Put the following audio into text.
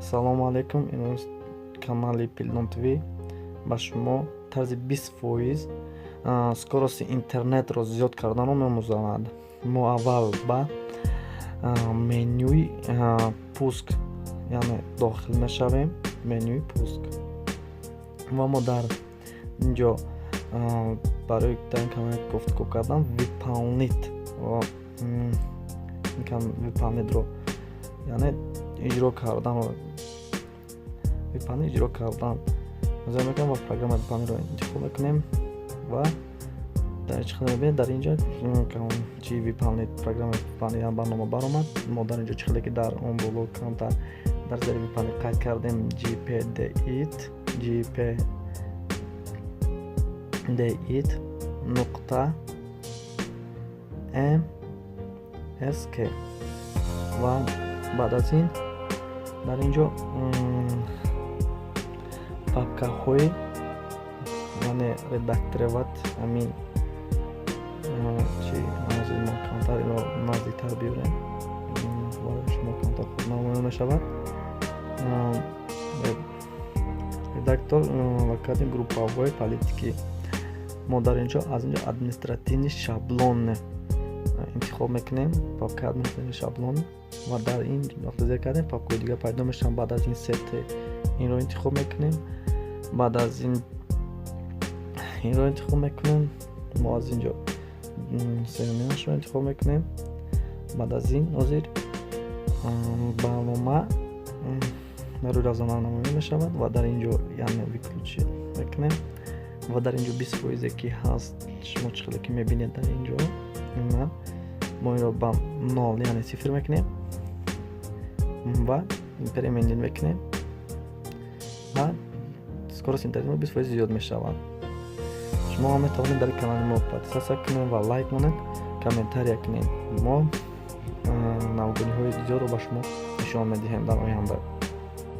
Салому алейкум, имрӯз канали Пилдон ТВ ба шумо тарзи 20% скорости интернетро зиёд карданро меомӯзад. Мо аввал ба менюи пуск, яъне дохил мешавем, менюи пуск ва мо дар инҷо барои дар ин канал гуфтгӯ кардан выполнить выполнитро яъне иҷро карданро иҷро кардан назар мекунем ва программа выполнитро интихоб мекунем ва дар чӣ хеле мебинед дар инҷо чи выполнить программа выполнить барнома баромад. Мо дар инҷо чӣ хеле ки дар он блок камтар дар зери выполнить қайд кардем gpdit нуқта msk ва баъд аз ин дар инҷо папкаҳои яъне редактировать ҳамин чи камтар ино наздиктар биёрем шумо камтар худ намоён мешавад. редактор ва кардем группаҳои политики. Мо дар инҷо аз инҷо административни шаблон интихоб мекунем, папка административни шаблон ва дар ин вақте зер кардем папкаи дигар пайдо мешаванд. Баъд аз ин сетте инро интихоб мекунем. Баъд аз ин инро интихоб мекунем. Мо аз инҷо сериалашро интихоб мекунем. Баъд аз ин ҳозир барнома рӯи равзана намоён мешавад ва дар инҷо яъне выключи мекунем ва дар инҷо 20% ки ҳаст шумо чӣ хеле ки мебинед дар инҷо мо инро ба 0 яъне 0 мекунем ва переменид мекунем ва скорост интернет 20% зиёд мешавад. шумо ҳам метавонед дар канали мо подписатсия кунед ва лайк монед, комментария кунед. Мо навгониҳои зиёдро ба шумо нишон медиҳем дар оянда.